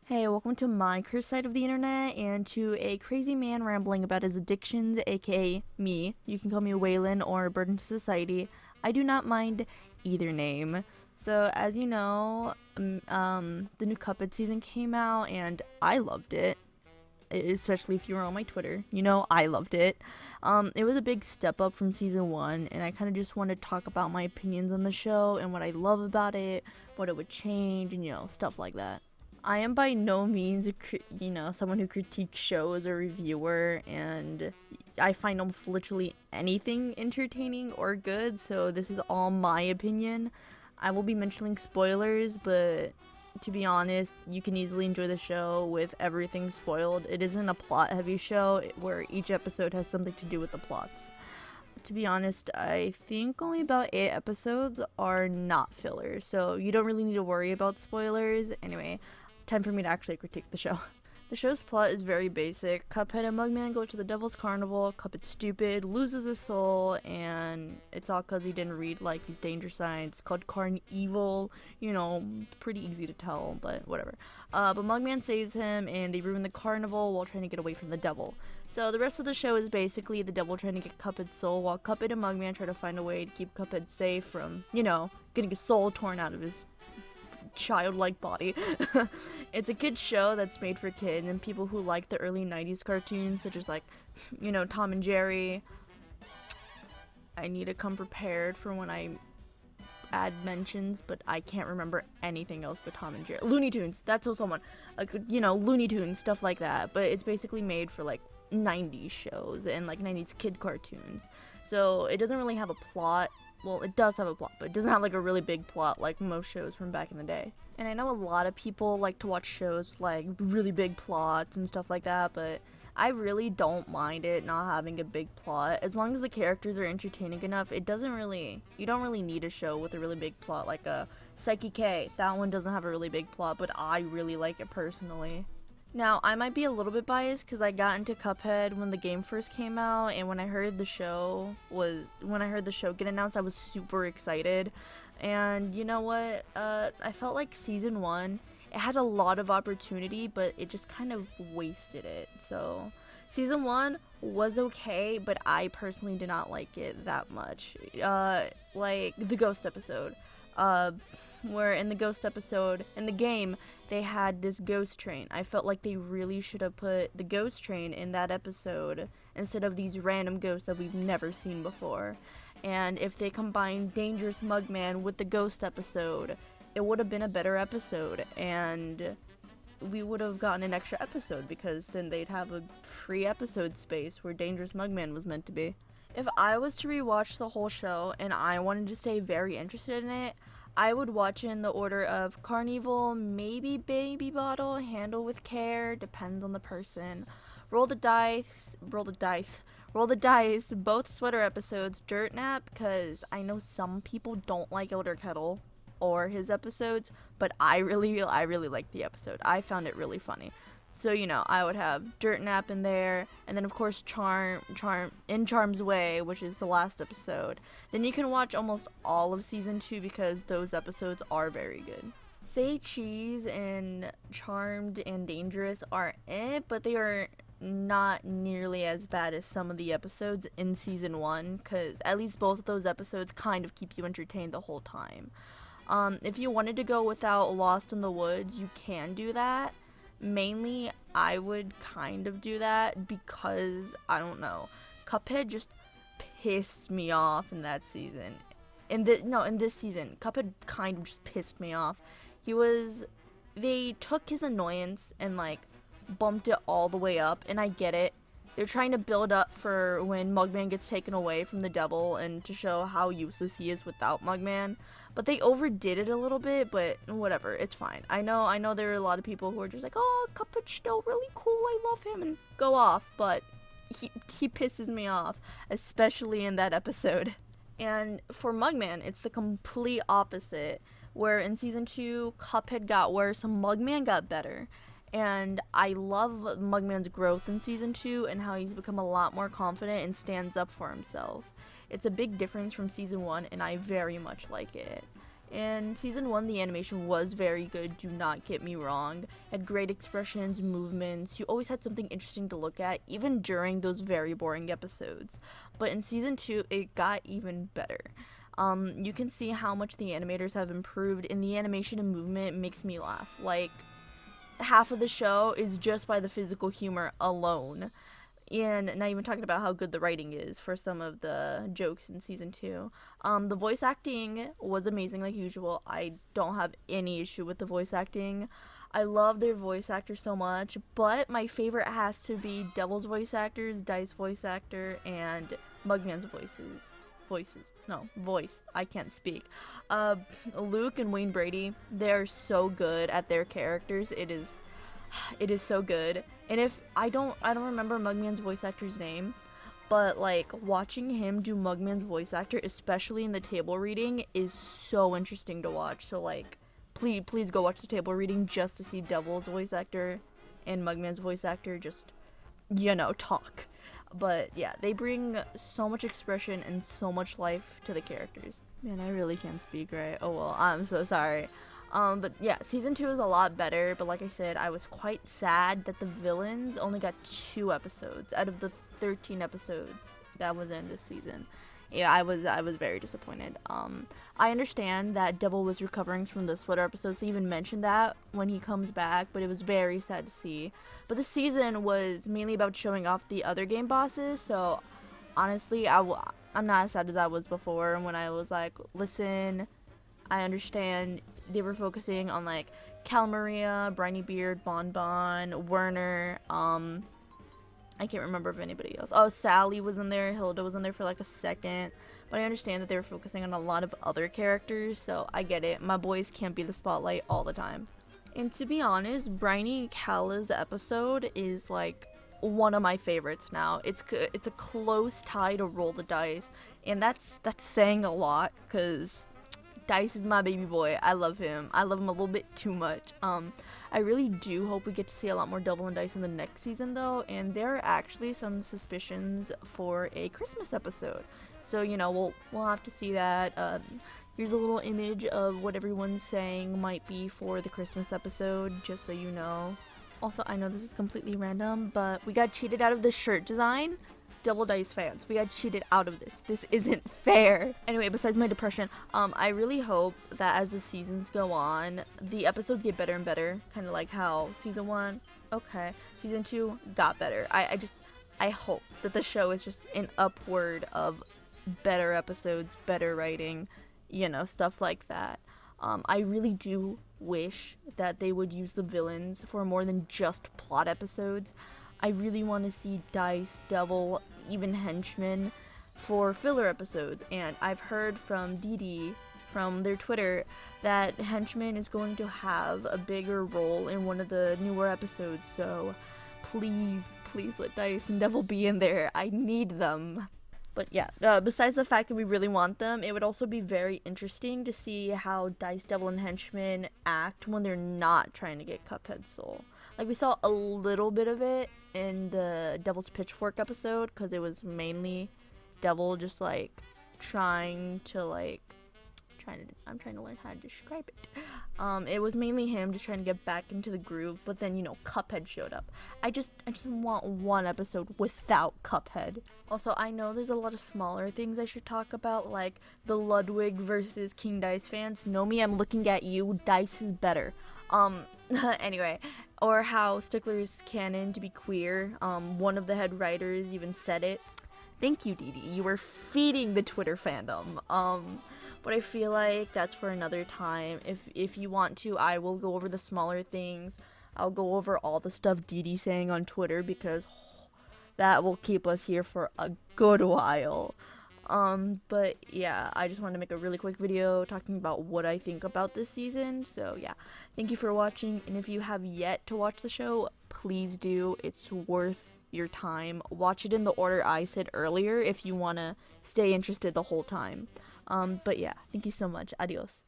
Hey, welcome to my cursed side of the internet and to a crazy man rambling about his addictions, aka me. You can call me Waylon or Burden to Society. I do not mind either name. So, as you know, the new Cuphead season came out and I loved it. Especially if you were on my Twitter, you know I loved it. It was a big step up from season one, and I kind of just want to talk about my opinions on the show and what I love about it, what it would change, and stuff like that. I am by no means, someone who critiques shows or reviewer, and I find almost literally anything entertaining or good, so this is all my opinion. I will be mentioning spoilers, but to be honest, you can easily enjoy the show with everything spoiled. It isn't a plot-heavy show where each episode has something to do with the plots. To be honest, I think only about 8 episodes are not fillers, so you don't really need to worry about spoilers. Anyway, time for me to actually critique the show. The show's plot is very basic. Cuphead and Mugman go to the Devil's Carnival. Cuphead's stupid, loses his soul, and it's all because he didn't read these danger signs. It's called Carnival. Pretty easy to tell, but whatever. But Mugman saves him, and they ruin the carnival while trying to get away from the devil. So the rest of the show is basically the devil trying to get Cuphead's soul, while Cuphead and Mugman try to find a way to keep Cuphead safe from, getting his soul torn out of his childlike body. It's a kid's show that's made for kids and people who like the early 90s cartoons, such as Tom and Jerry. I need to come prepared for when I add mentions, but I can't remember anything else but Tom and Jerry. Looney Tunes, that's also one. Looney Tunes, stuff like that. But it's basically made for 90s shows and 90s kid cartoons. So it doesn't really have a plot. Well, it does have a plot, but it doesn't have a really big plot like most shows from back in the day. And I know a lot of people like to watch shows really big plots and stuff like that, but I really don't mind it not having a big plot. As long as the characters are entertaining enough, you don't really need a show with a really big plot like a Psyche K. That one doesn't have a really big plot, but I really like it personally. Now, I might be a little bit biased because I got into Cuphead when the game first came out, and when I heard the show get announced, I was super excited. And you know what? I felt like season one, it had a lot of opportunity, but it just kind of wasted it. So, season one was okay, but I personally did not like it that much. The ghost episode. Where in the ghost episode, in the game, they had this ghost train. I felt like they really should have put the ghost train in that episode instead of these random ghosts that we've never seen before. And if they combined Dangerous Mugman with the ghost episode, it would have been a better episode, and we would have gotten an extra episode because then they'd have a free episode space where Dangerous Mugman was meant to be. If I was to rewatch the whole show and I wanted to stay very interested in it, I would watch in the order of Carnival, maybe Baby Bottle, Handle with Care, depends on the person. Roll the Dice, both Sweater episodes, Dirt Nap, because I know some people don't like Elder Kettle or his episodes, but I really like the episode. I found it really funny. So, I would have Dirt Nap in there, and then of course In Charm's Way, which is the last episode. Then you can watch almost all of season 2 because those episodes are very good. Say Cheese and Charmed and Dangerous are but they are not nearly as bad as some of the episodes in season 1, because at least both of those episodes kind of keep you entertained the whole time. If you wanted to go without Lost in the Woods, you can do that. Mainly, I would kind of do that because, I don't know, Cuphead just pissed me off in that season. In this season, Cuphead kind of just pissed me off. They took his annoyance and, bumped it all the way up, and I get it. They're trying to build up for when Mugman gets taken away from the devil and to show how useless he is without Mugman. But they overdid it a little bit, but whatever, it's fine. I know there are a lot of people who are just like, oh, Cuphead's still really cool, I love him, and go off, but he pisses me off, especially in that episode. And for Mugman, it's the complete opposite, where in season 2, Cuphead got worse, Mugman got better. And I love Mugman's growth in season 2 and how he's become a lot more confident and stands up for himself. It's a big difference from season 1, and I very much like it. In season 1, the animation was very good, do not get me wrong. Had great expressions, movements, you always had something interesting to look at, even during those very boring episodes. But in season 2, it got even better. You can see how much the animators have improved, and the animation and movement makes me laugh. Like, half of the show is just by the physical humor alone. And not even talking about how good the writing is for some of the jokes in season 2. The voice acting was amazing like usual. I don't have any issue with the voice acting. I love their voice actors so much, but my favorite has to be Devil's voice actors, Dice voice actor, and Mugman's voice. I can't speak. Luke and Wayne Brady, they're so good at their characters. It is so good. And if I don't remember Mugman's voice actor's name, but like watching him do Mugman's voice actor, especially in the table reading, is so interesting to watch. So like please go watch the table reading just to see Devil's voice actor and Mugman's voice actor just talk. But yeah, they bring so much expression and so much life to the characters. Man, I really can't speak right. Oh well, I'm so sorry. But yeah, season 2 is a lot better, but like I said, I was quite sad that the villains only got 2 episodes out of the 13 episodes that was in this season. Yeah, I was very disappointed. I understand that Devil was recovering from the sweater episodes. They even mentioned that when he comes back, but it was very sad to see. But the season was mainly about showing off the other game bosses, so honestly, I'm not as sad as I was before when I was like, listen, I understand they were focusing on like Cal Maria, Briny Beard, Bon Bon, Werner, I can't remember if anybody else. Oh, Sally was in there, Hilda was in there for like a second. But I understand that they were focusing on a lot of other characters, so I get it. My boys can't be the spotlight all the time. And to be honest, Briny Cala's episode is like one of my favorites now. It's a close tie to Roll the Dice, and that's saying a lot, because Dice is my baby boy. I love him. I love him a little bit too much. I really do hope we get to see a lot more Devil and Dice in the next season though, and there are actually some suspicions for a Christmas episode. So, we'll have to see that. Here's a little image of what everyone's saying might be for the Christmas episode, just so you know. Also, I know this is completely random, but we got cheated out of the shirt design. Double Dice fans, we got cheated out of this. This isn't fair. Anyway, besides my depression, I really hope that as the seasons go on, the episodes get better and better. Kind of like how season 1, okay, season 2 got better. I hope that the show is just an upward of better episodes, better writing, stuff like that. I really do wish that they would use the villains for more than just plot episodes. I really want to see Dice, Devil, even Henchmen for filler episodes. And I've heard from Dee from their Twitter that Henchman is going to have a bigger role in one of the newer episodes. So please let Dice and Devil be in there. I need them. But yeah, besides the fact that we really want them, it would also be very interesting to see how Dice, Devil, and Henchmen act when they're not trying to get Cuphead's soul. Like, we saw a little bit of it in the Devil's Pitchfork episode, because it was mainly Devil just, like, I'm trying to learn how to describe it. It was mainly him just trying to get back into the groove, but then, Cuphead showed up. I just want one episode without Cuphead. Also, I know there's a lot of smaller things I should talk about, like the Ludwig versus King Dice fans. Know me, I'm looking at you. Dice is better. Anyway, or how Stickler's canon to be queer. One of the head writers even said it. Thank you, Dee Dee. You were feeding the Twitter fandom. But I feel like that's for another time. If you want to, I will go over the smaller things. I'll go over all the stuff Dee Dee's saying on Twitter, because that will keep us here for a good while. But yeah, I just wanted to make a really quick video talking about what I think about this season. So yeah, thank you for watching, and if you have yet to watch the show, please do. It's worth your time. Watch it in the order I said earlier if you want to stay interested the whole time. But yeah, thank you so much. Adios.